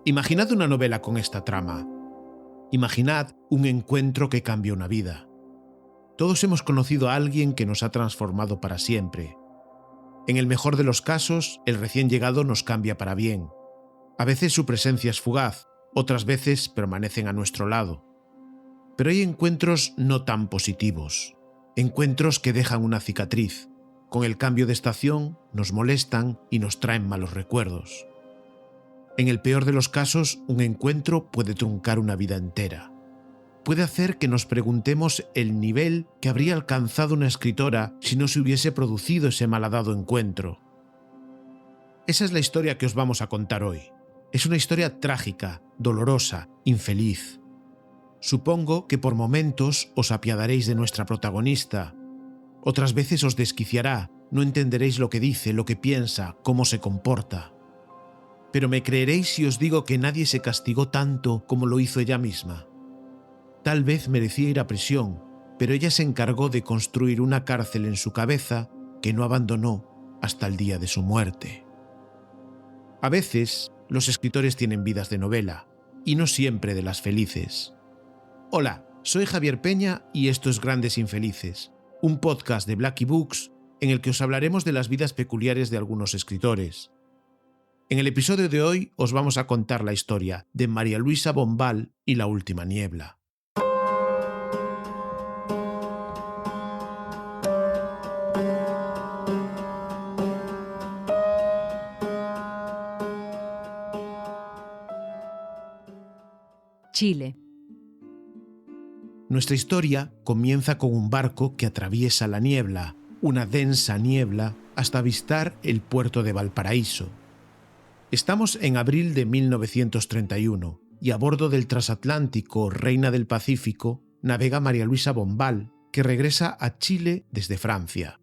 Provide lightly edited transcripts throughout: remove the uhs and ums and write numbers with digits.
Imaginad una novela con esta trama. Imaginad un encuentro que cambia una vida. Todos hemos conocido a alguien que nos ha transformado para siempre. En el mejor de los casos, el recién llegado nos cambia para bien. A veces su presencia es fugaz, otras veces permanecen a nuestro lado. Pero hay encuentros no tan positivos. Encuentros que dejan una cicatriz. Con el cambio de estación, nos molestan y nos traen malos recuerdos. En el peor de los casos, un encuentro puede truncar una vida entera. Puede hacer que nos preguntemos el nivel que habría alcanzado una escritora si no se hubiese producido ese malhadado encuentro. Esa es la historia que os vamos a contar hoy. Es una historia trágica, dolorosa, infeliz. Supongo que por momentos os apiadaréis de nuestra protagonista. Otras veces os desquiciará, no entenderéis lo que dice, lo que piensa, cómo se comporta. Pero me creeréis si os digo que nadie se castigó tanto como lo hizo ella misma. Tal vez merecía ir a prisión, pero ella se encargó de construir una cárcel en su cabeza que no abandonó hasta el día de su muerte. A veces, los escritores tienen vidas de novela, y no siempre de las felices. Hola, soy Javier Peña y esto es Grandes Infelices, un podcast de Blackie Books en el que os hablaremos de las vidas peculiares de algunos escritores. En el episodio de hoy os vamos a contar la historia de María Luisa Bombal y La última niebla. Chile. Nuestra historia comienza con un barco que atraviesa la niebla, una densa niebla, hasta avistar el puerto de Valparaíso. Estamos en abril de 1931 y a bordo del transatlántico Reina del Pacífico navega María Luisa Bombal, que regresa a Chile desde Francia.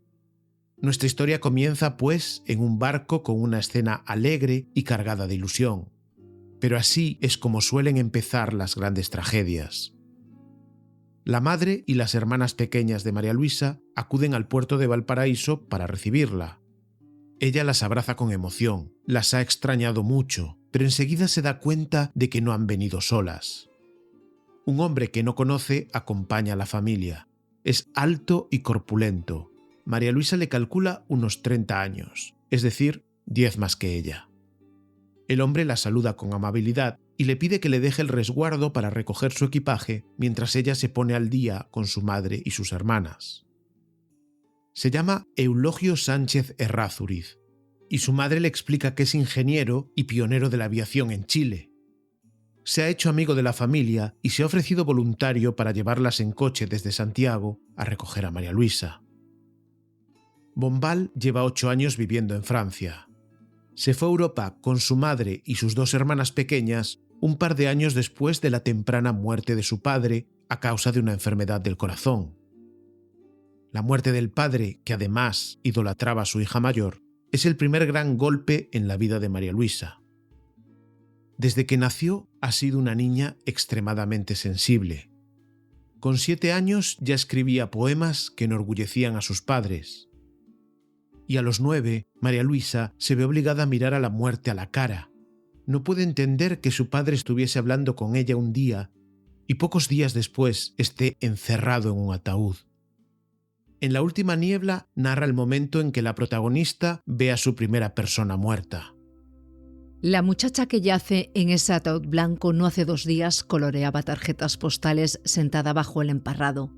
Nuestra historia comienza, pues, en un barco con una escena alegre y cargada de ilusión. Pero así es como suelen empezar las grandes tragedias. La madre y las hermanas pequeñas de María Luisa acuden al puerto de Valparaíso para recibirla. Ella las abraza con emoción, las ha extrañado mucho, pero enseguida se da cuenta de que no han venido solas. Un hombre que no conoce acompaña a la familia. Es alto y corpulento. María Luisa le calcula unos 30 años, es decir, 10 más que ella. El hombre la saluda con amabilidad y le pide que le deje el resguardo para recoger su equipaje mientras ella se pone al día con su madre y sus hermanas. Se llama Eulogio Sánchez Errázuriz y su madre le explica que es ingeniero y pionero de la aviación en Chile. Se ha hecho amigo de la familia y se ha ofrecido voluntario para llevarlas en coche desde Santiago a recoger a María Luisa. Bombal lleva 8 años viviendo en Francia. Se fue a Europa con su madre y sus 2 hermanas pequeñas un par de años después de la temprana muerte de su padre a causa de una enfermedad del corazón. La muerte del padre, que además idolatraba a su hija mayor, es el primer gran golpe en la vida de María Luisa. Desde que nació ha sido una niña extremadamente sensible. Con 7 años ya escribía poemas que enorgullecían a sus padres. Y a los 9, María Luisa se ve obligada a mirar a la muerte a la cara. No puede entender que su padre estuviese hablando con ella un día y pocos días después esté encerrado en un ataúd. En La última niebla narra el momento en que la protagonista ve a su primera persona muerta. La muchacha que yace en ese ataúd blanco no hace 2 días coloreaba tarjetas postales sentada bajo el emparrado.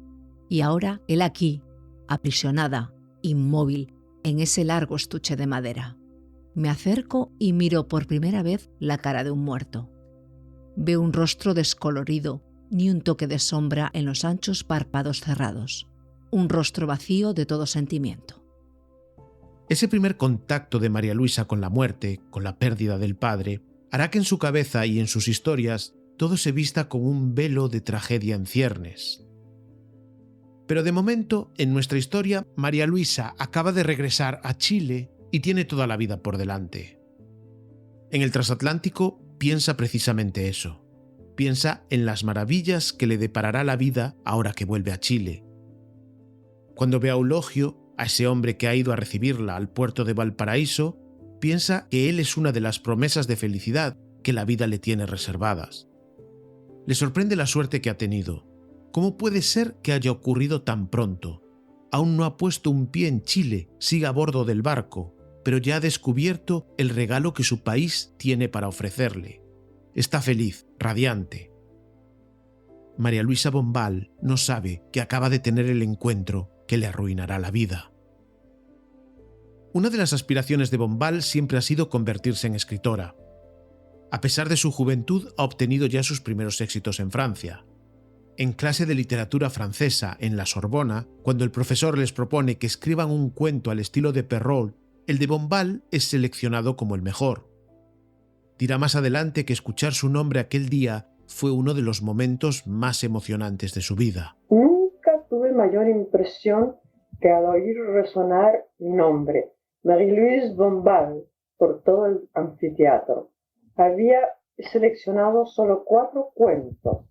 Y ahora, él aquí, aprisionada, inmóvil, en ese largo estuche de madera. Me acerco y miro por primera vez la cara de un muerto. Veo un rostro descolorido, ni un toque de sombra en los anchos párpados cerrados. Un rostro vacío de todo sentimiento. Ese primer contacto de María Luisa con la muerte, con la pérdida del padre, hará que en su cabeza y en sus historias todo se vista con un velo de tragedia en ciernes. Pero de momento, en nuestra historia, María Luisa acaba de regresar a Chile y tiene toda la vida por delante. En el transatlántico piensa precisamente eso. Piensa en las maravillas que le deparará la vida ahora que vuelve a Chile. Cuando ve a Eulogio, a ese hombre que ha ido a recibirla al puerto de Valparaíso, piensa que él es una de las promesas de felicidad que la vida le tiene reservadas. Le sorprende la suerte que ha tenido. ¿Cómo puede ser que haya ocurrido tan pronto? Aún no ha puesto un pie en Chile, sigue a bordo del barco, pero ya ha descubierto el regalo que su país tiene para ofrecerle. Está feliz, radiante. María Luisa Bombal no sabe que acaba de tener el encuentro que le arruinará la vida. Una de las aspiraciones de Bombal siempre ha sido convertirse en escritora. A pesar de su juventud, ha obtenido ya sus primeros éxitos en Francia. En clase de literatura francesa en la Sorbona, cuando el profesor les propone que escriban un cuento al estilo de Perrault, el de Bombal es seleccionado como el mejor. Dirá más adelante que escuchar su nombre aquel día fue uno de los momentos más emocionantes de su vida. Nunca tuve mayor impresión que al oír resonar mi nombre, Marie-Louise Bombal, por todo el anfiteatro. Había seleccionado solo 4 cuentos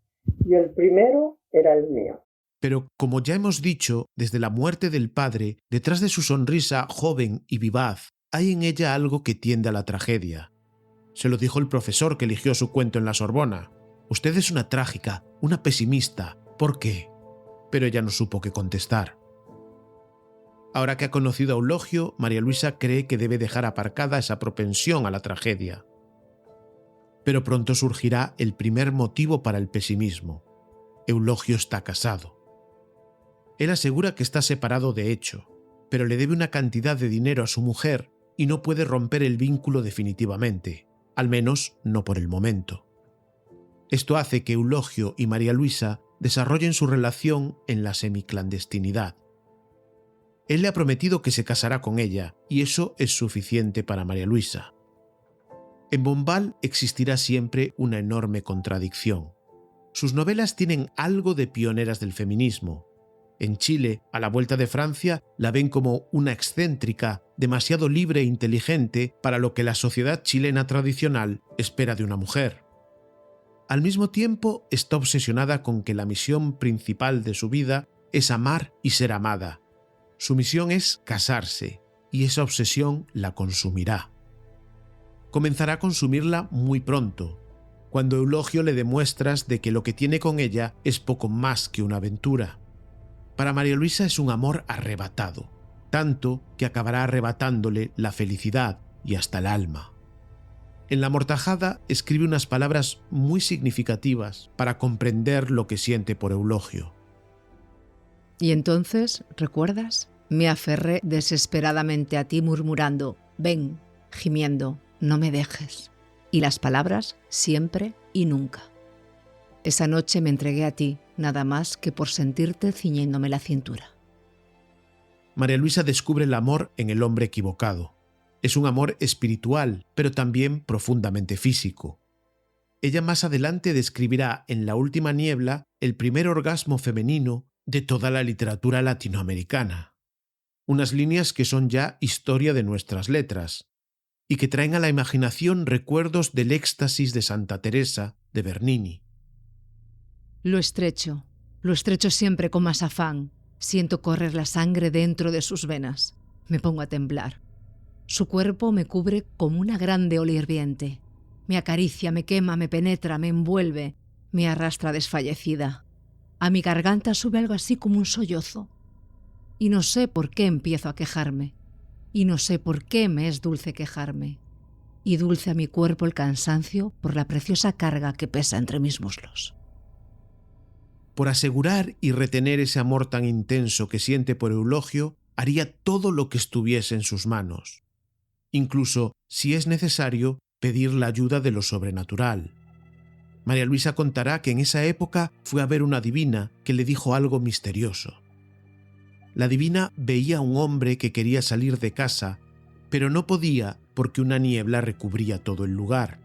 y el primero era el mío. Pero, como ya hemos dicho, desde la muerte del padre, detrás de su sonrisa joven y vivaz, hay en ella algo que tiende a la tragedia. Se lo dijo el profesor que eligió su cuento en la Sorbona. Usted es una trágica, una pesimista. ¿Por qué? Pero ella no supo qué contestar. Ahora que ha conocido a Eulogio, María Luisa cree que debe dejar aparcada esa propensión a la tragedia. Pero pronto surgirá el primer motivo para el pesimismo. Eulogio está casado. Él asegura que está separado de hecho, pero le debe una cantidad de dinero a su mujer y no puede romper el vínculo definitivamente, al menos no por el momento. Esto hace que Eulogio y María Luisa desarrollen su relación en la semiclandestinidad. Él le ha prometido que se casará con ella, y eso es suficiente para María Luisa. En Bombal existirá siempre una enorme contradicción. Sus novelas tienen algo de pioneras del feminismo. En Chile, a la vuelta de Francia, la ven como una excéntrica, demasiado libre e inteligente para lo que la sociedad chilena tradicional espera de una mujer. Al mismo tiempo, está obsesionada con que la misión principal de su vida es amar y ser amada. Su misión es casarse, y esa obsesión la consumirá. Comenzará a consumirla muy pronto, cuando Eulogio le demuestras de que lo que tiene con ella es poco más que una aventura. Para María Luisa es un amor arrebatado, tanto que acabará arrebatándole la felicidad y hasta el alma. En La Amortajada escribe unas palabras muy significativas para comprender lo que siente por Eulogio. Y entonces, ¿recuerdas? Me aferré desesperadamente a ti murmurando, ven, gimiendo, no me dejes. Y las palabras siempre y nunca. Esa noche me entregué a ti, nada más que por sentirte ciñéndome la cintura. María Luisa descubre el amor en el hombre equivocado. Es un amor espiritual, pero también profundamente físico. Ella más adelante describirá en La última niebla el primer orgasmo femenino de toda la literatura latinoamericana. Unas líneas que son ya historia de nuestras letras y que traen a la imaginación recuerdos del éxtasis de Santa Teresa de Bernini. Lo estrecho siempre con más afán. Siento correr la sangre dentro de sus venas. Me pongo a temblar. Su cuerpo me cubre como una grande ola hirviente. Me acaricia, me quema, me penetra, me envuelve, me arrastra desfallecida. A mi garganta sube algo así como un sollozo. Y no sé por qué empiezo a quejarme. Y no sé por qué me es dulce quejarme. Y dulce a mi cuerpo el cansancio por la preciosa carga que pesa entre mis muslos. Por asegurar y retener ese amor tan intenso que siente por Eulogio, haría todo lo que estuviese en sus manos. Incluso, si es necesario, pedir la ayuda de lo sobrenatural. María Luisa contará que en esa época fue a ver una adivina que le dijo algo misterioso. La adivina veía a un hombre que quería salir de casa, pero no podía porque una niebla recubría todo el lugar.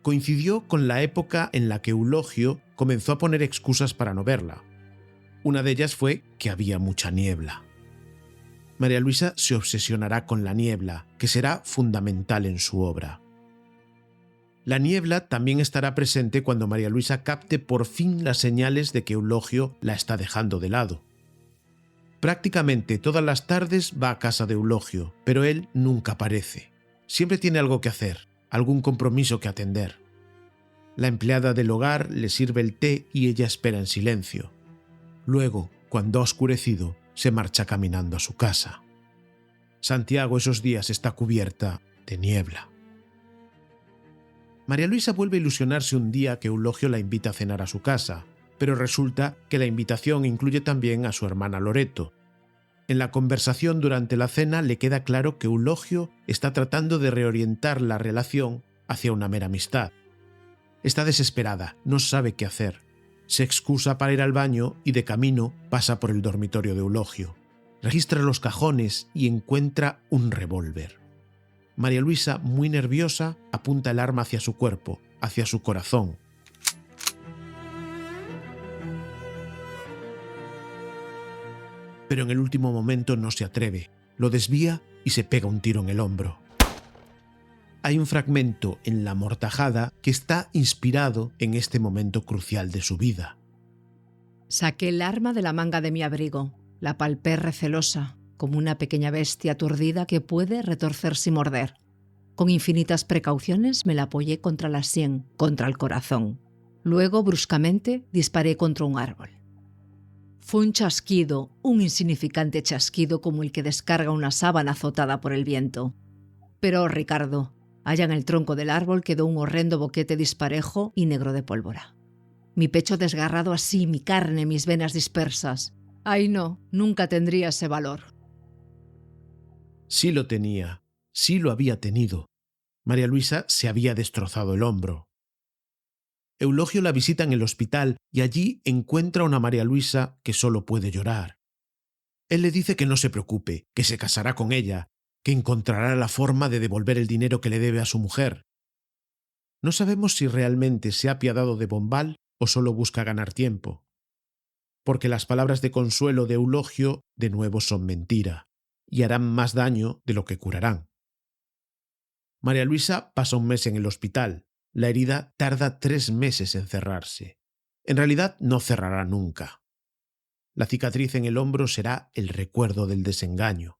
Coincidió con la época en la que Eulogio comenzó a poner excusas para no verla. Una de ellas fue que había mucha niebla. María Luisa se obsesionará con la niebla, que será fundamental en su obra. La niebla también estará presente cuando María Luisa capte por fin las señales de que Eulogio la está dejando de lado. Prácticamente todas las tardes va a casa de Eulogio, pero él nunca aparece. Siempre tiene algo que hacer, algún compromiso que atender. La empleada del hogar le sirve el té y ella espera en silencio. Luego, cuando ha oscurecido, se marcha caminando a su casa. Santiago esos días está cubierta de niebla. María Luisa vuelve a ilusionarse un día que Eulogio la invita a cenar a su casa, pero resulta que la invitación incluye también a su hermana Loreto. En la conversación durante la cena le queda claro que Eulogio está tratando de reorientar la relación hacia una mera amistad. Está desesperada, no sabe qué hacer. Se excusa para ir al baño y de camino pasa por el dormitorio de Eulogio. Registra los cajones y encuentra un revólver. María Luisa, muy nerviosa, apunta el arma hacia su cuerpo, hacia su corazón. Pero en el último momento no se atreve, lo desvía y se pega un tiro en el hombro. Hay un fragmento en La amortajada que está inspirado en este momento crucial de su vida. Saqué el arma de la manga de mi abrigo, la palpé recelosa, como una pequeña bestia aturdida que puede retorcerse y morder. Con infinitas precauciones me la apoyé contra la sien, contra el corazón. Luego, bruscamente, disparé contra un árbol. Fue un chasquido, un insignificante chasquido como el que descarga una sábana azotada por el viento. Pero, Ricardo, allá en el tronco del árbol quedó un horrendo boquete disparejo y negro de pólvora. Mi pecho desgarrado así, mi carne, mis venas dispersas. ¡Ay no! Nunca tendría ese valor. Sí lo tenía, sí lo había tenido. María Luisa se había destrozado el hombro. Eulogio la visita en el hospital y allí encuentra a una María Luisa que solo puede llorar. Él le dice que no se preocupe, que se casará con ella, que encontrará la forma de devolver el dinero que le debe a su mujer. No sabemos si realmente se ha apiadado de Bombal o solo busca ganar tiempo, porque las palabras de consuelo de Eulogio de nuevo son mentira y harán más daño de lo que curarán. María Luisa pasa un mes en el hospital. La herida tarda 3 meses en cerrarse. En realidad no cerrará nunca. La cicatriz en el hombro será el recuerdo del desengaño.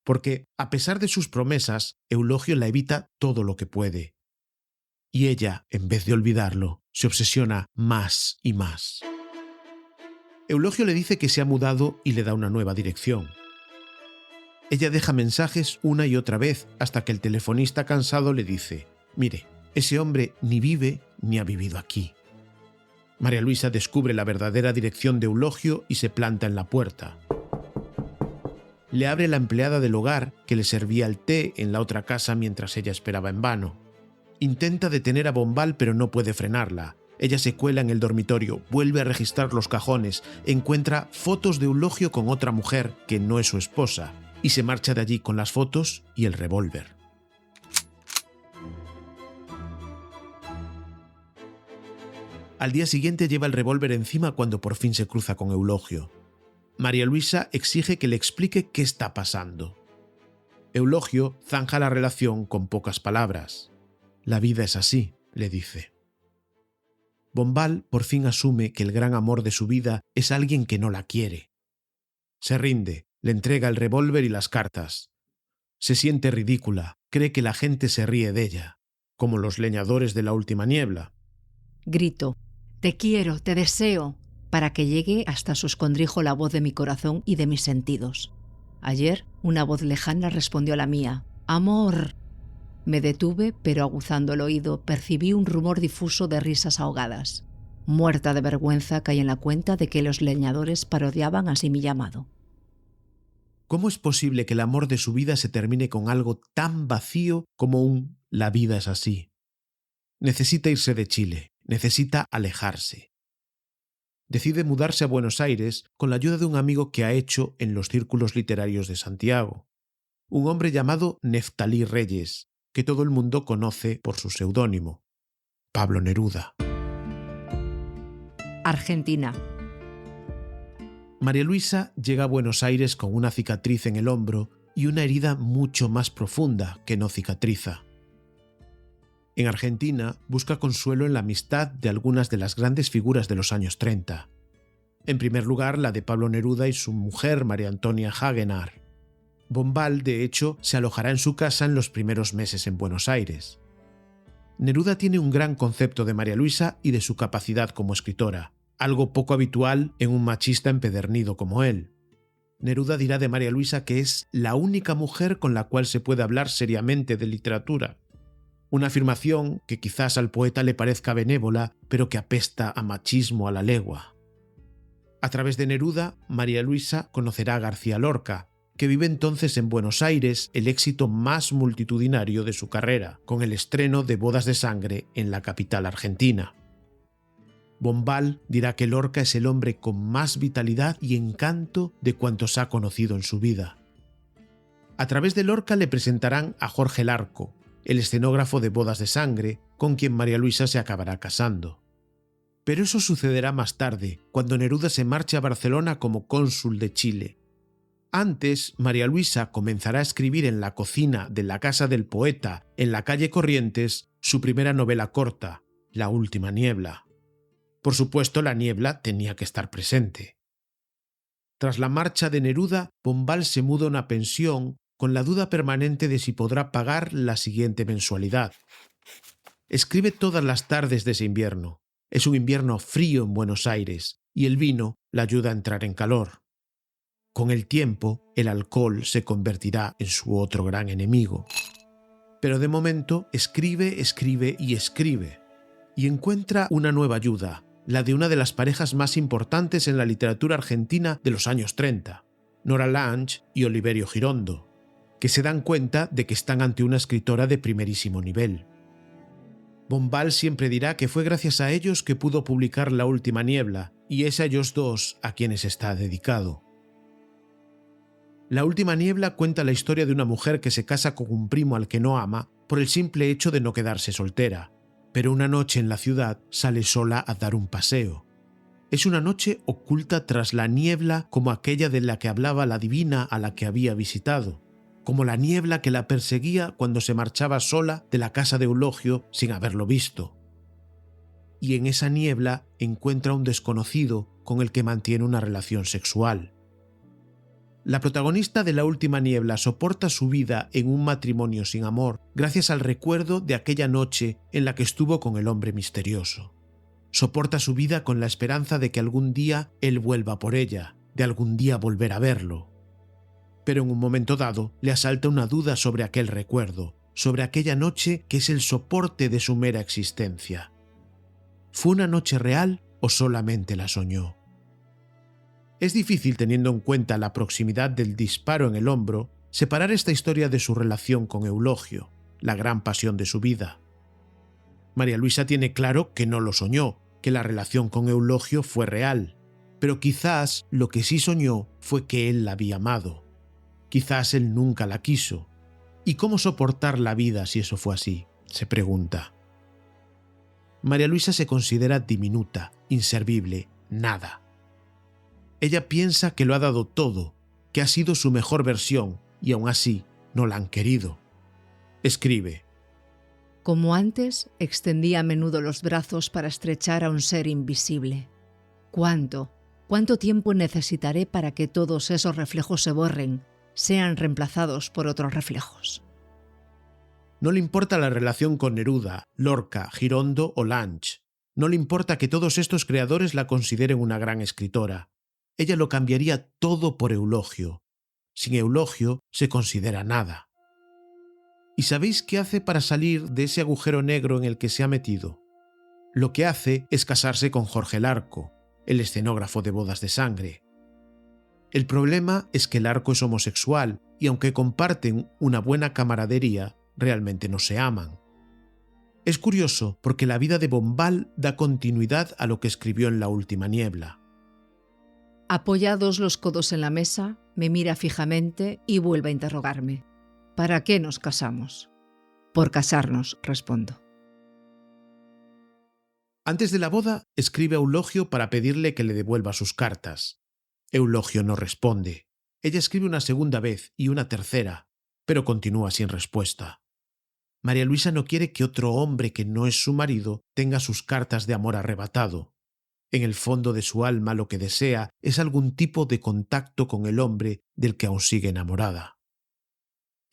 Porque, a pesar de sus promesas, Eulogio la evita todo lo que puede. Y ella, en vez de olvidarlo, se obsesiona más y más. Eulogio le dice que se ha mudado y le da una nueva dirección. Ella deja mensajes una y otra vez hasta que el telefonista cansado le dice: «Mire, ese hombre ni vive ni ha vivido aquí». María Luisa descubre la verdadera dirección de Eulogio y se planta en la puerta. Le abre la empleada del hogar que le servía el té en la otra casa mientras ella esperaba en vano. Intenta detener a Bombal pero no puede frenarla. Ella se cuela en el dormitorio, vuelve a registrar los cajones, encuentra fotos de Eulogio con otra mujer que no es su esposa y se marcha de allí con las fotos y el revólver. Al día siguiente lleva el revólver encima cuando por fin se cruza con Eulogio. María Luisa exige que le explique qué está pasando. Eulogio zanja la relación con pocas palabras. «La vida es así», le dice. Bombal por fin asume que el gran amor de su vida es alguien que no la quiere. Se rinde, le entrega el revólver y las cartas. Se siente ridícula, cree que la gente se ríe de ella, como los leñadores de la última niebla. Grito: «Te quiero, te deseo», para que llegue hasta su escondrijo la voz de mi corazón y de mis sentidos. Ayer, una voz lejana respondió a la mía: «Amor». Me detuve, pero aguzando el oído, percibí un rumor difuso de risas ahogadas. Muerta de vergüenza, caí en la cuenta de que los leñadores parodiaban así mi llamado. ¿Cómo es posible que el amor de su vida se termine con algo tan vacío como un «la vida es así»? Necesita irse de Chile, necesita alejarse. Decide mudarse a Buenos Aires con la ayuda de un amigo que ha hecho en los círculos literarios de Santiago, un hombre llamado Neftalí Reyes, que todo el mundo conoce por su seudónimo, Pablo Neruda. Argentina. María Luisa llega a Buenos Aires con una cicatriz en el hombro y una herida mucho más profunda que no cicatriza. En Argentina busca consuelo en la amistad de algunas de las grandes figuras de los años 30. En primer lugar, la de Pablo Neruda y su mujer María Antonia Hagenar. Bombal, de hecho, se alojará en su casa en los primeros meses en Buenos Aires. Neruda tiene un gran concepto de María Luisa y de su capacidad como escritora, algo poco habitual en un machista empedernido como él. Neruda dirá de María Luisa que es la única mujer con la cual se puede hablar seriamente de literatura. Una afirmación que quizás al poeta le parezca benévola, pero que apesta a machismo a la legua. A través de Neruda, María Luisa conocerá a García Lorca, que vive entonces en Buenos Aires el éxito más multitudinario de su carrera, con el estreno de Bodas de Sangre en la capital argentina. Bombal dirá que Lorca es el hombre con más vitalidad y encanto de cuantos ha conocido en su vida. A través de Lorca le presentarán a Jorge Larco, el escenógrafo de Bodas de Sangre, con quien María Luisa se acabará casando. Pero eso sucederá más tarde, cuando Neruda se marche a Barcelona como cónsul de Chile. Antes, María Luisa comenzará a escribir en la cocina de la casa del poeta, en la calle Corrientes, su primera novela corta, La última niebla. Por supuesto, la niebla tenía que estar presente. Tras la marcha de Neruda, Bombal se muda a una pensión con la duda permanente de si podrá pagar la siguiente mensualidad. Escribe todas las tardes de ese invierno. Es un invierno frío en Buenos Aires y el vino la ayuda a entrar en calor. Con el tiempo, el alcohol se convertirá en su otro gran enemigo. Pero de momento escribe, escribe y escribe. Y encuentra una nueva ayuda, la de una de las parejas más importantes en la literatura argentina de los años 30, Nora Lange y Oliverio Girondo, que se dan cuenta de que están ante una escritora de primerísimo nivel. Bombal siempre dirá que fue gracias a ellos que pudo publicar La última niebla, y es a ellos dos a quienes está dedicado. La última niebla cuenta la historia de una mujer que se casa con un primo al que no ama por el simple hecho de no quedarse soltera, pero una noche en la ciudad sale sola a dar un paseo. Es una noche oculta tras la niebla como aquella de la que hablaba la divina a la que había visitado, como la niebla que la perseguía cuando se marchaba sola de la casa de Eulogio sin haberlo visto. Y en esa niebla encuentra a un desconocido con el que mantiene una relación sexual. La protagonista de La última niebla soporta su vida en un matrimonio sin amor gracias al recuerdo de aquella noche en la que estuvo con el hombre misterioso. Soporta su vida con la esperanza de que algún día él vuelva por ella, de algún día volver a verlo. Pero en un momento dado le asalta una duda sobre aquel recuerdo, sobre aquella noche que es el soporte de su mera existencia. ¿Fue una noche real o solamente la soñó? Es difícil, teniendo en cuenta la proximidad del disparo en el hombro, separar esta historia de su relación con Eulogio, la gran pasión de su vida. María Luisa tiene claro que no lo soñó, que la relación con Eulogio fue real, pero quizás lo que sí soñó fue que él la había amado. Quizás él nunca la quiso. ¿Y cómo soportar la vida si eso fue así?, se pregunta. María Luisa se considera diminuta, inservible, nada. Ella piensa que lo ha dado todo, que ha sido su mejor versión, y aún así no la han querido. Escribe: Como antes, extendía a menudo los brazos para estrechar a un ser invisible. ¿Cuánto tiempo necesitaré para que todos esos reflejos se borren, sean reemplazados por otros reflejos? No le importa la relación con Neruda, Lorca, Girondo o Lange. No le importa que todos estos creadores la consideren una gran escritora. Ella lo cambiaría todo por Eulogio. Sin Eulogio se considera nada. ¿Y sabéis qué hace para salir de ese agujero negro en el que se ha metido? Lo que hace es casarse con Jorge Larco, el escenógrafo de Bodas de Sangre. El problema es que Larco es homosexual y aunque comparten una buena camaradería, realmente no se aman. Es curioso porque la vida de Bombal da continuidad a lo que escribió en La última niebla. Apoyados los codos en la mesa, me mira fijamente y vuelve a interrogarme. ¿Para qué nos casamos? Por casarnos, respondo. Antes de la boda, escribe a Eulogio para pedirle que le devuelva sus cartas. Eulogio no responde. Ella escribe una segunda vez y una tercera, pero continúa sin respuesta. María Luisa no quiere que otro hombre que no es su marido tenga sus cartas de amor arrebatado. En el fondo de su alma lo que desea es algún tipo de contacto con el hombre del que aún sigue enamorada.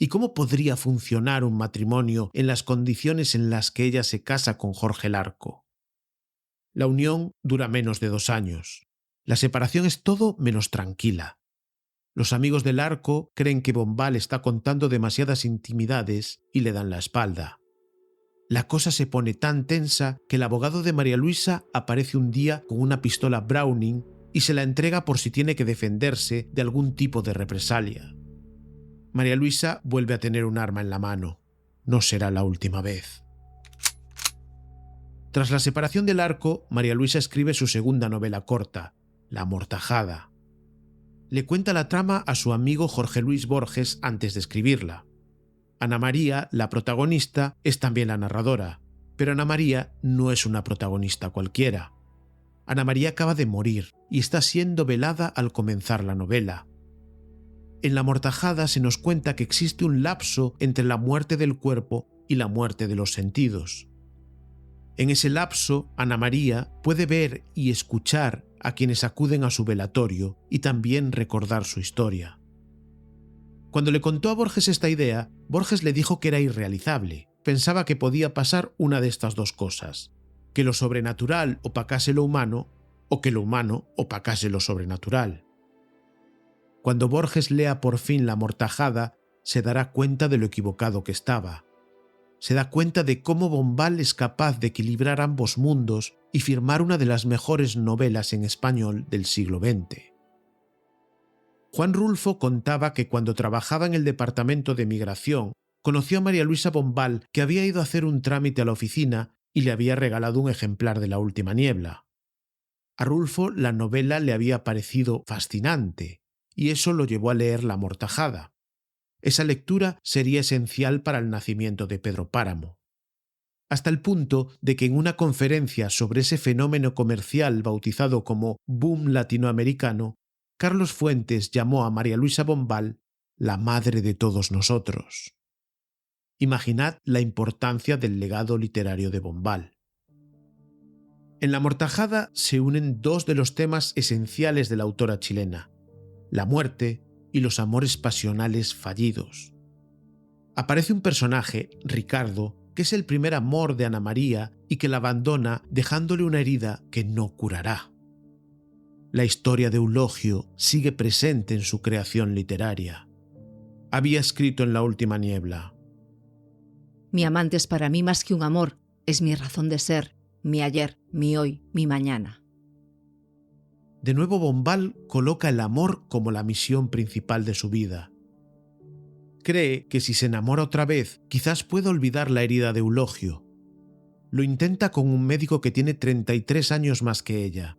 ¿Y cómo podría funcionar un matrimonio en las condiciones en las que ella se casa con Jorge Larco? La unión dura menos de 2 años. La separación es todo menos tranquila. Los amigos de Larco creen que Bombal está contando demasiadas intimidades y le dan la espalda. La cosa se pone tan tensa que el abogado de María Luisa aparece un día con una pistola Browning y se la entrega por si tiene que defenderse de algún tipo de represalia. María Luisa vuelve a tener un arma en la mano. No será la última vez. Tras la separación del Larco, María Luisa escribe su segunda novela corta, La amortajada. Le cuenta la trama a su amigo Jorge Luis Borges antes de escribirla. Ana María, la protagonista, es también la narradora, pero Ana María no es una protagonista cualquiera. Ana María acaba de morir y está siendo velada al comenzar la novela. En La amortajada se nos cuenta que existe un lapso entre la muerte del cuerpo y la muerte de los sentidos. En ese lapso, Ana María puede ver y escuchar a quienes acuden a su velatorio y también recordar su historia. Cuando le contó a Borges esta idea, Borges le dijo que era irrealizable. Pensaba que podía pasar una de estas dos cosas: que lo sobrenatural opacase lo humano o que lo humano opacase lo sobrenatural. Cuando Borges lea por fin La amortajada, se dará cuenta de lo equivocado que estaba. Se da cuenta de cómo Bombal es capaz de equilibrar ambos mundos y firmar una de las mejores novelas en español del siglo XX. Juan Rulfo contaba que cuando trabajaba en el departamento de migración, conoció a María Luisa Bombal, que había ido a hacer un trámite a la oficina y le había regalado un ejemplar de La última niebla. A Rulfo la novela le había parecido fascinante, y eso lo llevó a leer La amortajada. Esa lectura sería esencial para el nacimiento de Pedro Páramo. Hasta el punto de que en una conferencia sobre ese fenómeno comercial bautizado como boom latinoamericano, Carlos Fuentes llamó a María Luisa Bombal la madre de todos nosotros. Imaginad la importancia del legado literario de Bombal. En La amortajada se unen dos de los temas esenciales de la autora chilena: la muerte y los amores pasionales fallidos. Aparece un personaje, Ricardo, que es el primer amor de Ana María y que la abandona dejándole una herida que no curará. La historia de Eulogio sigue presente en su creación literaria. Había escrito en La última niebla: Mi amante es para mí más que un amor, es mi razón de ser, mi ayer, mi hoy, mi mañana. De nuevo Bombal coloca el amor como la misión principal de su vida. Cree que si se enamora otra vez, quizás pueda olvidar la herida de Eulogio. Lo intenta con un médico que tiene 33 años más que ella.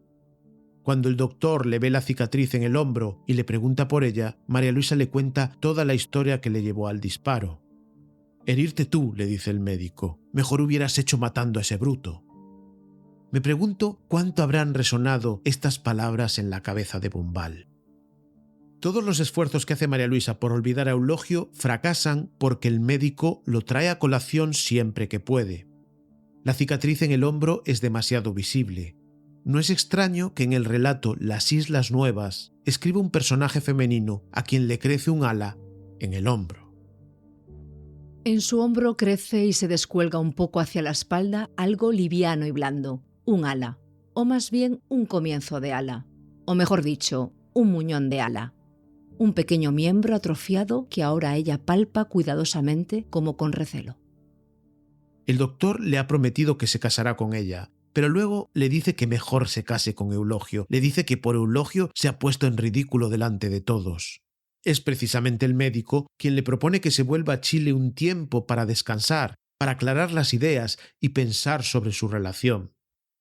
Cuando el doctor le ve la cicatriz en el hombro y le pregunta por ella, María Luisa le cuenta toda la historia que le llevó al disparo. «Herirte tú», le dice el médico, «mejor hubieras hecho matando a ese bruto». Me pregunto cuánto habrán resonado estas palabras en la cabeza de Bombal. Todos los esfuerzos que hace María Luisa por olvidar a Eulogio fracasan porque el médico lo trae a colación siempre que puede. La cicatriz en el hombro es demasiado visible. No es extraño que en el relato Las Islas Nuevas escriba un personaje femenino a quien le crece un ala en el hombro. En su hombro crece y se descuelga un poco hacia la espalda algo liviano y blando, un ala, o más bien un comienzo de ala, o mejor dicho, un muñón de ala. Un pequeño miembro atrofiado que ahora ella palpa cuidadosamente como con recelo. El doctor le ha prometido que se casará con ella, pero luego le dice que mejor se case con Eulogio. Le dice que por Eulogio se ha puesto en ridículo delante de todos. Es precisamente el médico quien le propone que se vuelva a Chile un tiempo para descansar, para aclarar las ideas y pensar sobre su relación.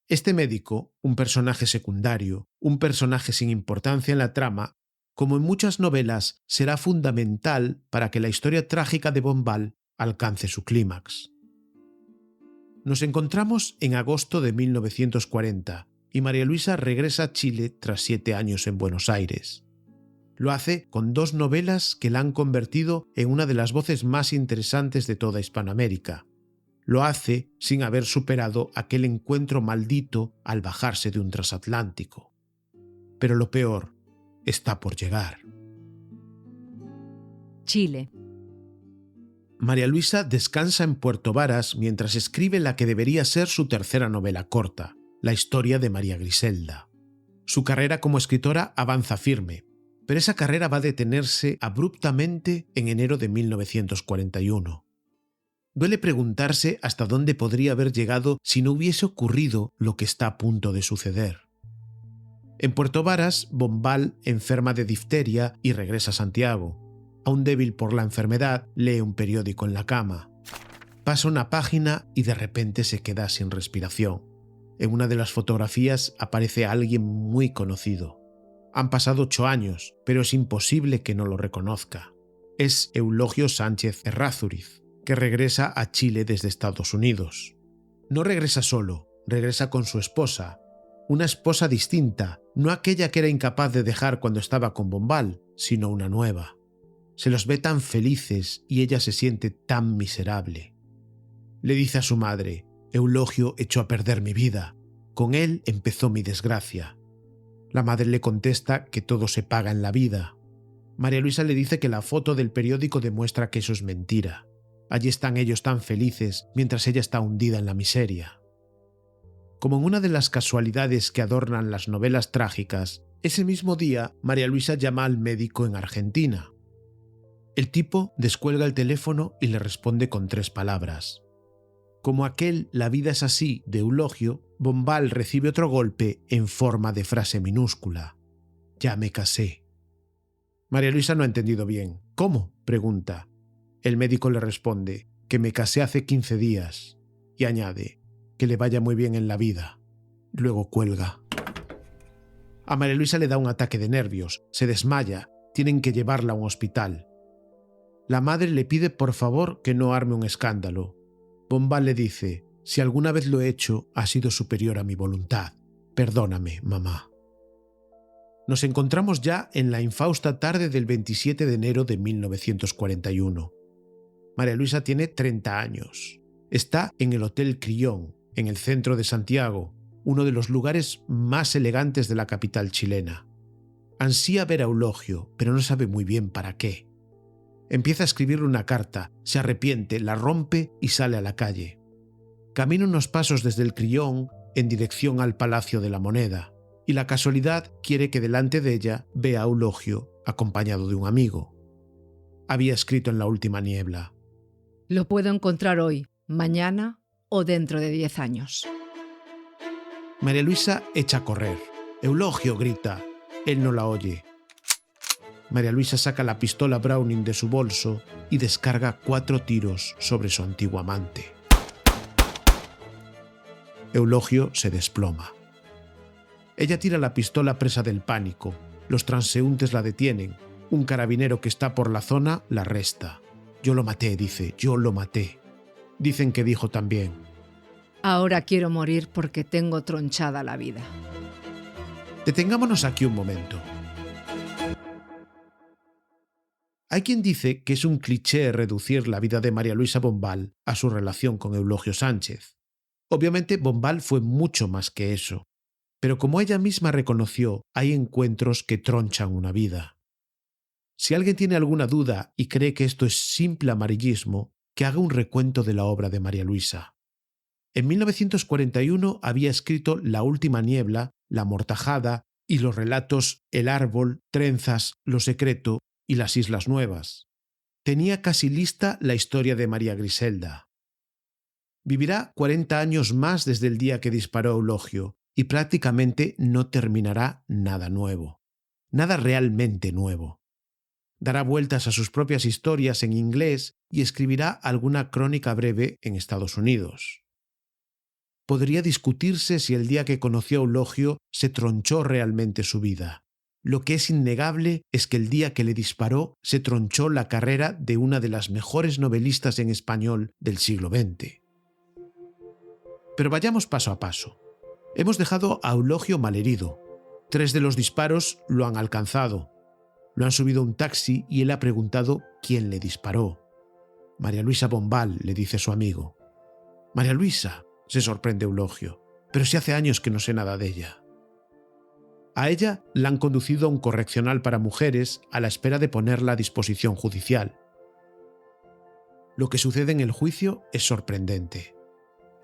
Este médico, un personaje secundario, un personaje sin importancia en la trama, como en muchas novelas, será fundamental para que la historia trágica de Bombal alcance su clímax. Nos encontramos en agosto de 1940 y María Luisa regresa a Chile tras 7 años en Buenos Aires. Lo hace con 2 novelas que la han convertido en una de las voces más interesantes de toda Hispanoamérica. Lo hace sin haber superado aquel encuentro maldito al bajarse de un transatlántico. Pero lo peor está por llegar. Chile. María Luisa descansa en Puerto Varas mientras escribe la que debería ser su tercera novela corta, La historia de María Griselda. Su carrera como escritora avanza firme, pero esa carrera va a detenerse abruptamente en enero de 1941. Duele preguntarse hasta dónde podría haber llegado si no hubiese ocurrido lo que está a punto de suceder. En Puerto Varas, Bombal enferma de difteria y regresa a Santiago. Aún débil por la enfermedad, lee un periódico en la cama. Pasa una página y de repente se queda sin respiración. En una de las fotografías aparece alguien muy conocido. Han pasado 8 años, pero es imposible que no lo reconozca. Es Eulogio Sánchez Errázuriz, que regresa a Chile desde Estados Unidos. No regresa solo, regresa con su esposa. Una esposa distinta, no aquella que era incapaz de dejar cuando estaba con Bombal, sino una nueva. Se los ve tan felices y ella se siente tan miserable. Le dice a su madre: Eulogio echó a perder mi vida. Con él empezó mi desgracia. La madre le contesta que todo se paga en la vida. María Luisa le dice que la foto del periódico demuestra que eso es mentira. Allí están ellos tan felices mientras ella está hundida en la miseria. Como en una de las casualidades que adornan las novelas trágicas, ese mismo día María Luisa llama al médico en Argentina. El tipo descuelga el teléfono y le responde con 3 palabras. Como aquel "La vida es así" de Eulogio, Bombal recibe otro golpe en forma de frase minúscula. Ya me casé. María Luisa no ha entendido bien. ¿Cómo?, pregunta. El médico le responde que me casé hace 15 días y añade que le vaya muy bien en la vida. Luego cuelga. A María Luisa le da un ataque de nervios, se desmaya, tienen que llevarla a un hospital. La madre le pide por favor que no arme un escándalo. Bombal le dice: si alguna vez lo he hecho, ha sido superior a mi voluntad. Perdóname, mamá. Nos encontramos ya en la infausta tarde del 27 de enero de 1941. María Luisa tiene 30 años. Está en el Hotel Crillon, en el centro de Santiago, uno de los lugares más elegantes de la capital chilena. Ansía ver a Eulogio, pero no sabe muy bien para qué. Empieza a escribirle una carta, se arrepiente, la rompe y sale a la calle. Camina unos pasos desde el Crillon en dirección al Palacio de la Moneda, y la casualidad quiere que delante de ella vea a Eulogio acompañado de un amigo. Había escrito en la última niebla: Lo puedo encontrar hoy, mañana o dentro de 10 años. María Luisa echa a correr. Eulogio, grita. Él no la oye. María Luisa saca la pistola Browning de su bolso y descarga 4 tiros sobre su antiguo amante. Eulogio se desploma. Ella tira la pistola presa del pánico. Los transeúntes la detienen. Un carabinero que está por la zona la arresta. Yo lo maté, dice, yo lo maté. Dicen que dijo también: Ahora quiero morir porque tengo tronchada la vida. Detengámonos aquí un momento. Hay quien dice que es un cliché reducir la vida de María Luisa Bombal a su relación con Eulogio Sánchez. Obviamente Bombal fue mucho más que eso, pero como ella misma reconoció, hay encuentros que tronchan una vida. Si alguien tiene alguna duda y cree que esto es simple amarillismo, que haga un recuento de la obra de María Luisa. En 1941 había escrito La última niebla, La mortajada y los relatos El árbol, Trenzas, Lo secreto y Las islas nuevas. Tenía casi lista la historia de María Griselda. Vivirá 40 años más desde el día que disparó Eulogio y prácticamente no terminará nada nuevo, nada realmente nuevo. Dará vueltas a sus propias historias en inglés y escribirá alguna crónica breve en Estados Unidos. Podría discutirse si el día que conoció a Eulogio se tronchó realmente su vida. Lo que es innegable es que el día que le disparó se tronchó la carrera de una de las mejores novelistas en español del siglo XX. Pero vayamos paso a paso. Hemos dejado a Eulogio malherido. 3 de los disparos lo han alcanzado. Lo han subido a un taxi y él ha preguntado quién le disparó. María Luisa Bombal, le dice su amigo. María Luisa, se sorprende Eulogio, pero si hace años que no sé nada de ella. A ella la han conducido a un correccional para mujeres a la espera de ponerla a disposición judicial. Lo que sucede en el juicio es sorprendente.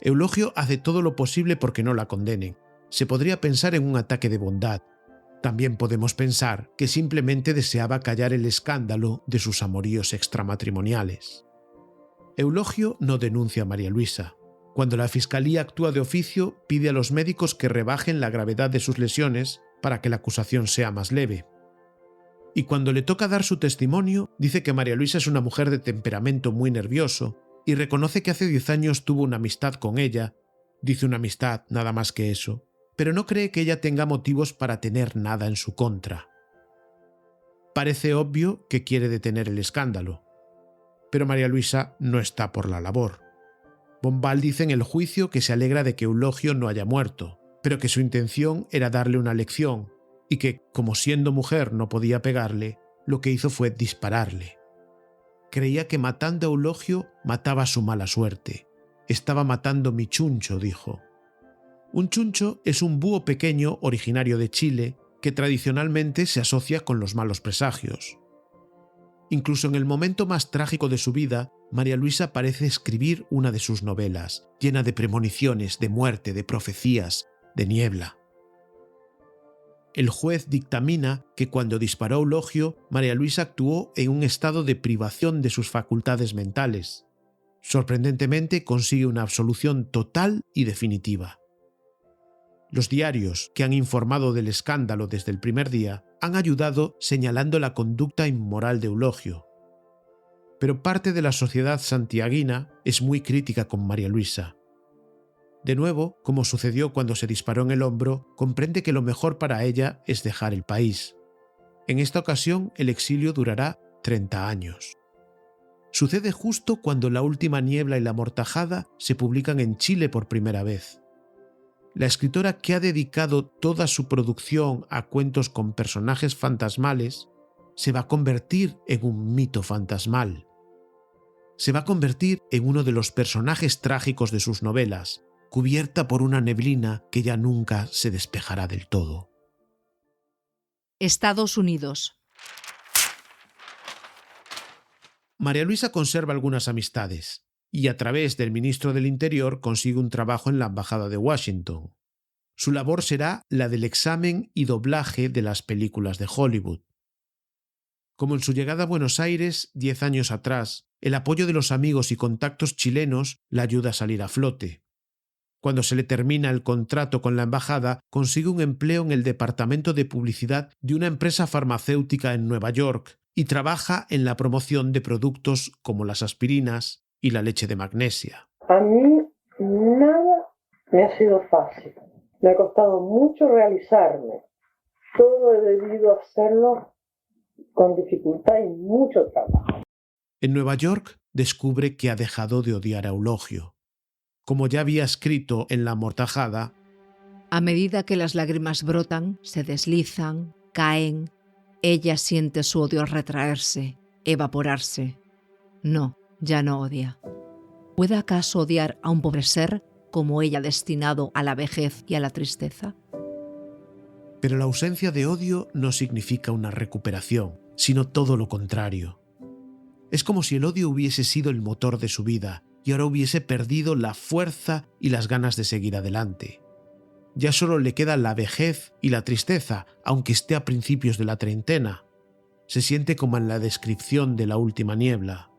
Eulogio hace todo lo posible porque no la condenen. Se podría pensar en un ataque de bondad. También podemos pensar que simplemente deseaba callar el escándalo de sus amoríos extramatrimoniales. Eulogio no denuncia a María Luisa. Cuando la fiscalía actúa de oficio, pide a los médicos que rebajen la gravedad de sus lesiones para que la acusación sea más leve. Y cuando le toca dar su testimonio, dice que María Luisa es una mujer de temperamento muy nervioso y reconoce que hace 10 años tuvo una amistad con ella. Dice una amistad, nada más que eso, pero no cree que ella tenga motivos para tener nada en su contra. Parece obvio que quiere detener el escándalo, pero María Luisa no está por la labor. Bombal dice en el juicio que se alegra de que Eulogio no haya muerto, pero que su intención era darle una lección y que, como siendo mujer no podía pegarle, lo que hizo fue dispararle. Creía que matando a Eulogio mataba su mala suerte. Estaba matando mi chuncho, dijo. Un chuncho es un búho pequeño originario de Chile que tradicionalmente se asocia con los malos presagios. Incluso en el momento más trágico de su vida, María Luisa parece escribir una de sus novelas, llena de premoniciones, de muerte, de profecías, de niebla. El juez dictamina que cuando disparó a Eulogio, María Luisa actuó en un estado de privación de sus facultades mentales. Sorprendentemente consigue una absolución total y definitiva. Los diarios que han informado del escándalo desde el primer día han ayudado señalando la conducta inmoral de Eulogio. Pero parte de la sociedad santiaguina es muy crítica con María Luisa. De nuevo, como sucedió cuando se disparó en el hombro, comprende que lo mejor para ella es dejar el país. En esta ocasión, el exilio durará 30 años. Sucede justo cuando La última niebla y La amortajada se publican en Chile por primera vez. La escritora, que ha dedicado toda su producción a cuentos con personajes fantasmales, se va a convertir en un mito fantasmal. Se va a convertir en uno de los personajes trágicos de sus novelas, cubierta por una neblina que ya nunca se despejará del todo. Estados Unidos. María Luisa conserva algunas amistades y a través del ministro del Interior consigue un trabajo en la Embajada de Washington. Su labor será la del examen y doblaje de las películas de Hollywood. Como en su llegada a Buenos Aires 10 años atrás, el apoyo de los amigos y contactos chilenos la ayuda a salir a flote. Cuando se le termina el contrato con la embajada, consigue un empleo en el departamento de publicidad de una empresa farmacéutica en Nueva York y trabaja en la promoción de productos como las aspirinas y la leche de magnesia. A mí nada me ha sido fácil. Me ha costado mucho realizarme. Todo he debido hacerlo con dificultad y mucho trabajo. En Nueva York descubre que ha dejado de odiar a Eulogio. Como ya había escrito en La amortajada, a medida que las lágrimas brotan, se deslizan, caen, ella siente su odio retraerse, evaporarse. No, ya no odia. ¿Puede acaso odiar a un pobre ser como ella destinado a la vejez y a la tristeza? Pero la ausencia de odio no significa una recuperación, sino todo lo contrario. Es como si el odio hubiese sido el motor de su vida y ahora hubiese perdido la fuerza y las ganas de seguir adelante. Ya solo le queda la vejez y la tristeza, aunque esté a principios de la treintena. Se siente como en la descripción de La última niebla.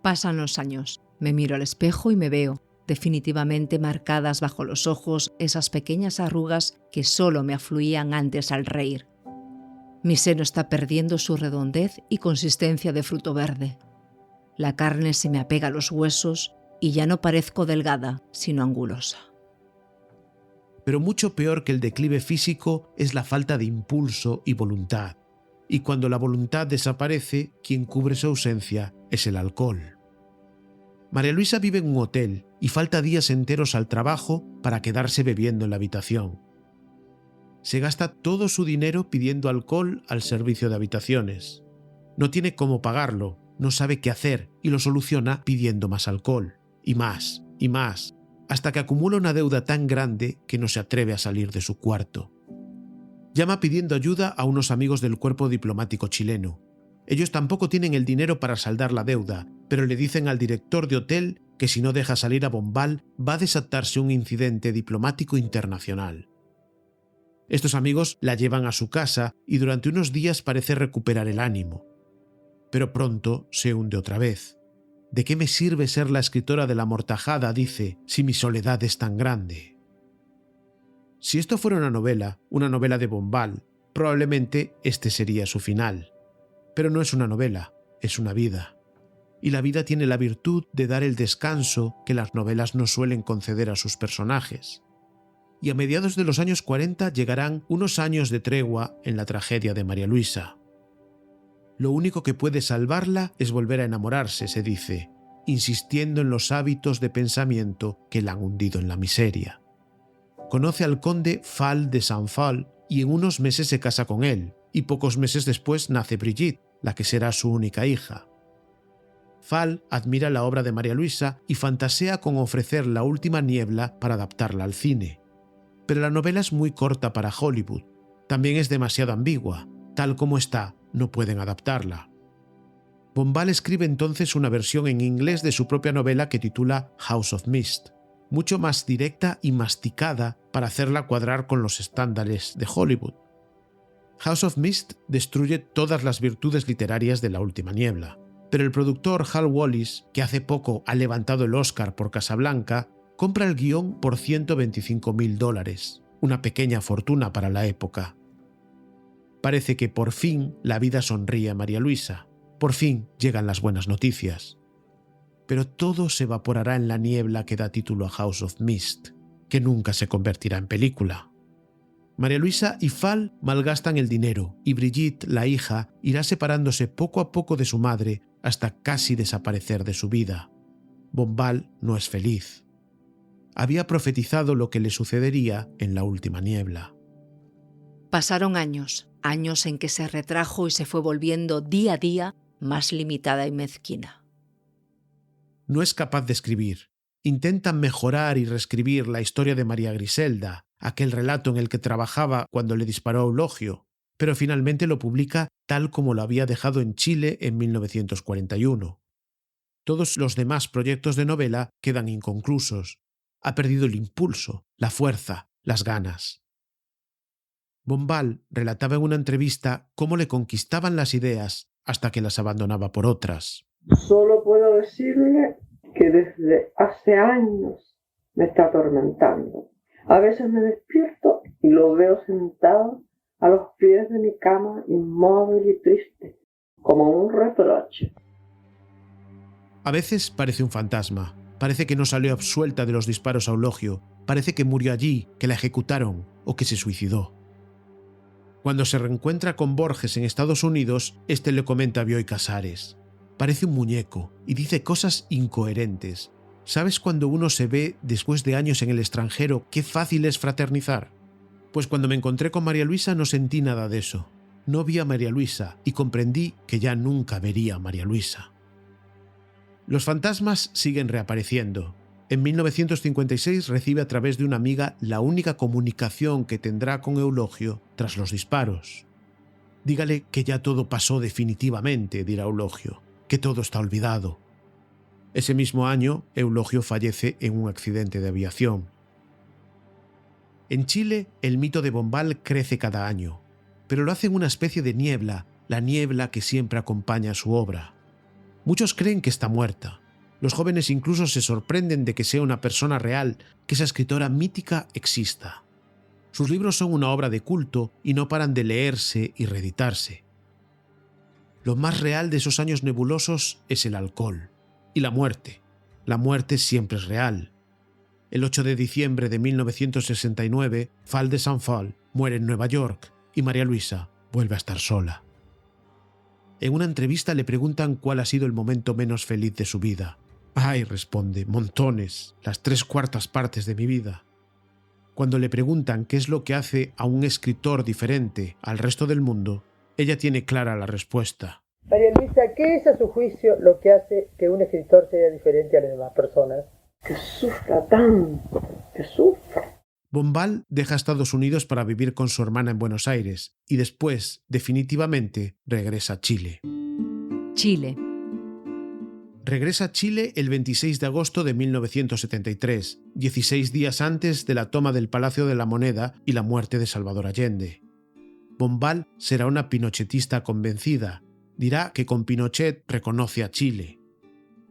Pasan los años. Me miro al espejo y me veo, definitivamente marcadas bajo los ojos esas pequeñas arrugas que solo me afluían antes al reír. Mi seno está perdiendo su redondez y consistencia de fruto verde. La carne se me apega a los huesos y ya no parezco delgada, sino angulosa. Pero mucho peor que el declive físico es la falta de impulso y voluntad. Y cuando la voluntad desaparece, quien cubre su ausencia es el alcohol. María Luisa vive en un hotel y falta días enteros al trabajo para quedarse bebiendo en la habitación. Se gasta todo su dinero pidiendo alcohol al servicio de habitaciones. No tiene cómo pagarlo, no sabe qué hacer y lo soluciona pidiendo más alcohol, y más, hasta que acumula una deuda tan grande que no se atreve a salir de su cuarto. Llama pidiendo ayuda a unos amigos del cuerpo diplomático chileno. Ellos tampoco tienen el dinero para saldar la deuda pero le dicen al director de hotel que si no deja salir a Bombal va a desatarse un incidente diplomático internacional. Estos amigos la llevan a su casa y durante unos días parece recuperar el ánimo. Pero pronto se hunde otra vez. ¿De qué me sirve ser la escritora de La Amortajada, dice, si mi soledad es tan grande? Si esto fuera una novela de Bombal, probablemente este sería su final. Pero no es una novela, es una vida. Y la vida tiene la virtud de dar el descanso que las novelas no suelen conceder a sus personajes. Y a mediados de los años 40 llegarán unos años de tregua en la tragedia de María Luisa. Lo único que puede salvarla es volver a enamorarse, se dice, insistiendo en los hábitos de pensamiento que la han hundido en la miseria. Conoce al conde Fall de Saint-Phal y en unos meses se casa con él, y pocos meses después nace Brigitte, la que será su única hija. Fall admira la obra de María Luisa y fantasea con ofrecer La última niebla para adaptarla al cine. Pero la novela es muy corta para Hollywood. También es demasiado ambigua. Tal como está, no pueden adaptarla. Bombal escribe entonces una versión en inglés de su propia novela que titula House of Mist, mucho más directa y masticada para hacerla cuadrar con los estándares de Hollywood. House of Mist destruye todas las virtudes literarias de La última niebla, pero el productor Hal Wallis, que hace poco ha levantado el Oscar por Casablanca, compra el guión por $125.000, una pequeña fortuna para la época. Parece que por fin la vida sonríe a María Luisa, por fin llegan las buenas noticias. Pero todo se evaporará en la niebla que da título a House of Mist, que nunca se convertirá en película. María Luisa y Fall malgastan el dinero y Brigitte, la hija, irá separándose poco a poco de su madre hasta casi desaparecer de su vida. Bombal no es feliz. Había profetizado lo que le sucedería en La última niebla. Pasaron años en que se retrajo y se fue volviendo día a día más limitada y mezquina. No es capaz de escribir. Intenta mejorar y reescribir la historia de María Griselda, aquel relato en el que trabajaba cuando le disparó a Eulogio, pero finalmente lo publica tal como lo había dejado en Chile en 1941. Todos los demás proyectos de novela quedan inconclusos. Ha perdido el impulso, la fuerza, las ganas. Bombal relataba en una entrevista cómo le conquistaban las ideas hasta que las abandonaba por otras. Solo puedo decirle que desde hace años me está atormentando. A veces me despierto y lo veo sentado a los pies de mi cama, inmóvil y triste, como un reproche. A veces parece un fantasma. Parece que no salió absuelta de los disparos a Eulogio. Parece que murió allí, que la ejecutaron o que se suicidó. Cuando se reencuentra con Borges en Estados Unidos, este le comenta a Bioy Casares. Parece un muñeco y dice cosas incoherentes. ¿Sabes cuando uno se ve después de años en el extranjero qué fácil es fraternizar? Pues cuando me encontré con María Luisa no sentí nada de eso. No vi a María Luisa y comprendí que ya nunca vería a María Luisa. Los fantasmas siguen reapareciendo. En 1956 recibe a través de una amiga la única comunicación que tendrá con Eulogio tras los disparos. Dígale que ya todo pasó definitivamente, dirá Eulogio, que todo está olvidado. Ese mismo año, Eulogio fallece en un accidente de aviación. En Chile, el mito de Bombal crece cada año, pero lo hace en una especie de niebla, la niebla que siempre acompaña a su obra. Muchos creen que está muerta. Los jóvenes incluso se sorprenden de que sea una persona real, que esa escritora mítica exista. Sus libros son una obra de culto y no paran de leerse y reeditarse. Lo más real de esos años nebulosos es el alcohol y la muerte. La muerte siempre es real. El 8 de diciembre de 1969, Fall de Saint-Phal muere en Nueva York y María Luisa vuelve a estar sola. En una entrevista le preguntan cuál ha sido el momento menos feliz de su vida. «Ay», responde, «montones, las 3/4 partes de mi vida». Cuando le preguntan qué es lo que hace a un escritor diferente al resto del mundo, ella tiene clara la respuesta. María Luisa, ¿qué es a su juicio lo que hace que un escritor sea diferente a las demás personas? Que sufra tanto, que sufra. Bombal deja Estados Unidos para vivir con su hermana en Buenos Aires y después, definitivamente, regresa a Chile. Chile. Regresa a Chile el 26 de agosto de 1973, 16 días antes de la toma del Palacio de la Moneda y la muerte de Salvador Allende. Bombal será una pinochetista convencida. Dirá que con Pinochet reconoce a Chile.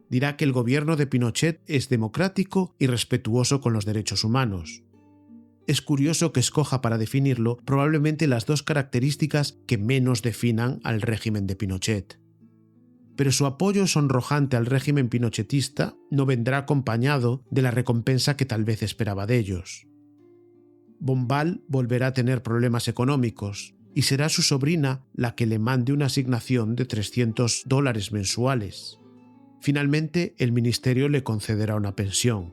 Dirá que el gobierno de Pinochet es democrático y respetuoso con los derechos humanos. Es curioso que escoja para definirlo probablemente las dos características que menos definan al régimen de Pinochet. Pero su apoyo sonrojante al régimen pinochetista no vendrá acompañado de la recompensa que tal vez esperaba de ellos. Bombal volverá a tener problemas económicos y será su sobrina la que le mande una asignación de $300 mensuales. Finalmente, el ministerio le concederá una pensión.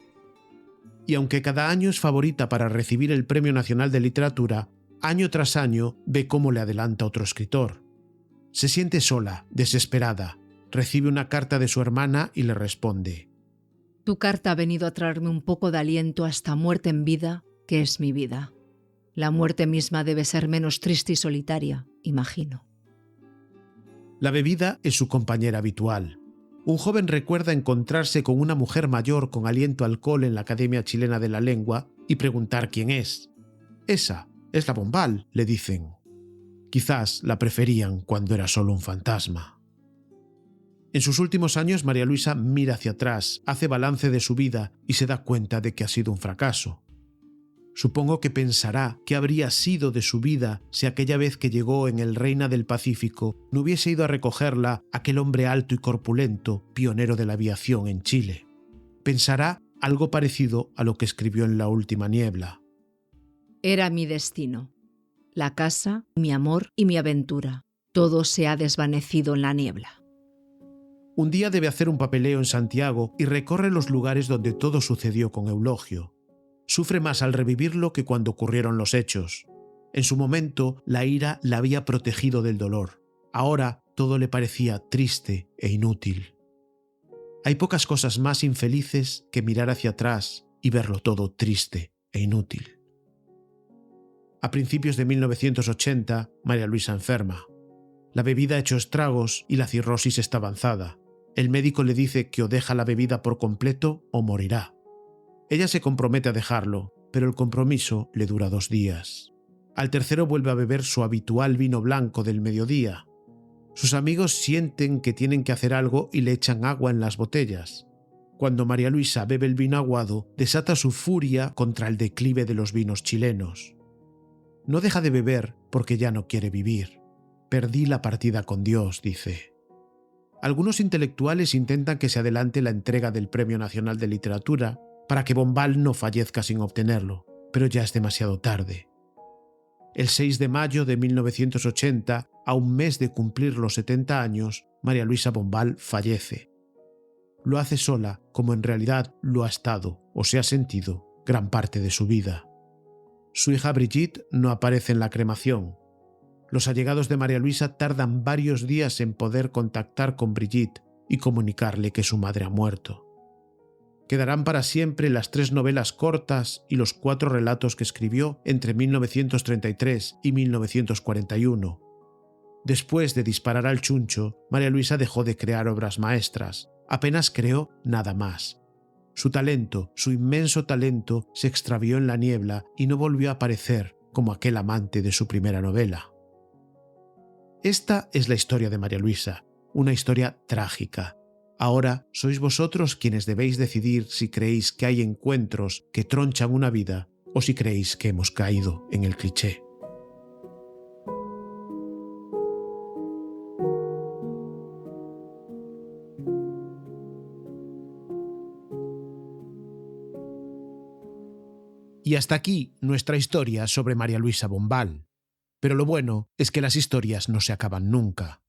Y aunque cada año es favorita para recibir el Premio Nacional de Literatura, año tras año ve cómo le adelanta otro escritor. Se siente sola, desesperada. Recibe una carta de su hermana y le responde: Tu carta ha venido a traerme un poco de aliento a esta muerte en vida, que es mi vida. La muerte misma debe ser menos triste y solitaria, imagino. La bebida es su compañera habitual. Un joven recuerda encontrarse con una mujer mayor con aliento a alcohol en la Academia Chilena de la Lengua y preguntar quién es. Esa es la Bombal, le dicen. Quizás la preferían cuando era solo un fantasma. En sus últimos años, María Luisa mira hacia atrás, hace balance de su vida y se da cuenta de que ha sido un fracaso. Supongo que pensará qué habría sido de su vida si aquella vez que llegó en el Reina del Pacífico no hubiese ido a recogerla aquel hombre alto y corpulento, pionero de la aviación en Chile. Pensará algo parecido a lo que escribió en La última niebla. Era mi destino. La casa, mi amor y mi aventura. Todo se ha desvanecido en la niebla. Un día debe hacer un papeleo en Santiago y recorre los lugares donde todo sucedió con Eulogio. Sufre más al revivirlo que cuando ocurrieron los hechos. En su momento, la ira la había protegido del dolor. Ahora todo le parecía triste e inútil. Hay pocas cosas más infelices que mirar hacia atrás y verlo todo triste e inútil. A principios de 1980, María Luisa enferma. La bebida ha hecho estragos y la cirrosis está avanzada. El médico le dice que o deja la bebida por completo o morirá. Ella se compromete a dejarlo, pero el compromiso le dura 2 días. Al tercero vuelve a beber su habitual vino blanco del mediodía. Sus amigos sienten que tienen que hacer algo y le echan agua en las botellas. Cuando María Luisa bebe el vino aguado, desata su furia contra el declive de los vinos chilenos. No deja de beber porque ya no quiere vivir. Perdí la partida con Dios, dice. Algunos intelectuales intentan que se adelante la entrega del Premio Nacional de Literatura para que Bombal no fallezca sin obtenerlo, pero ya es demasiado tarde. El 6 de mayo de 1980, a un mes de cumplir los 70 años, María Luisa Bombal fallece. Lo hace sola, como en realidad lo ha estado, o se ha sentido, gran parte de su vida. Su hija Brigitte no aparece en la cremación. Los allegados de María Luisa tardan varios días en poder contactar con Brigitte y comunicarle que su madre ha muerto. Quedarán para siempre las 3 novelas cortas y los 4 relatos que escribió entre 1933 y 1941. Después de Disparar al chuncho, María Luisa dejó de crear obras maestras. Apenas creó nada más. Su talento, su inmenso talento, se extravió en la niebla y no volvió a aparecer como aquel amante de su primera novela. Esta es la historia de María Luisa, una historia trágica. Ahora sois vosotros quienes debéis decidir si creéis que hay encuentros que tronchan una vida o si creéis que hemos caído en el cliché. Y hasta aquí nuestra historia sobre María Luisa Bombal. Pero lo bueno es que las historias no se acaban nunca.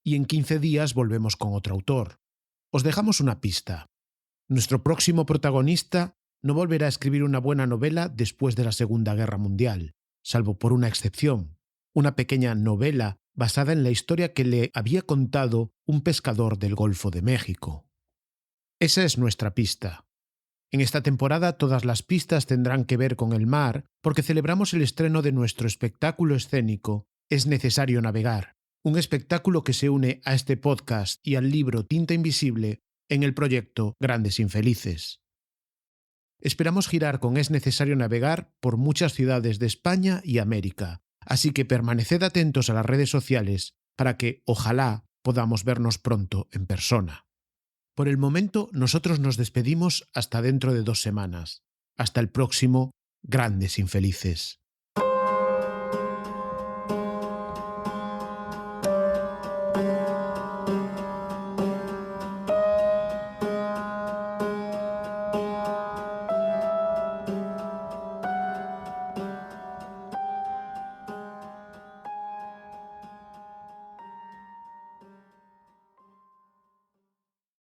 Y en 15 días volvemos con otro autor. Os dejamos una pista. Nuestro próximo protagonista no volverá a escribir una buena novela después de la Segunda Guerra Mundial, salvo por una excepción, una pequeña novela basada en la historia que le había contado un pescador del Golfo de México. Esa es nuestra pista. En esta temporada todas las pistas tendrán que ver con el mar, porque celebramos el estreno de nuestro espectáculo escénico Es necesario navegar, un espectáculo que se une a este podcast y al libro Tinta Invisible en el proyecto Grandes Infelices. Esperamos girar con Es Necesario Navegar por muchas ciudades de España y América, así que permaneced atentos a las redes sociales para que, ojalá, podamos vernos pronto en persona. Por el momento, nosotros nos despedimos hasta dentro de 2 semanas. Hasta el próximo Grandes Infelices.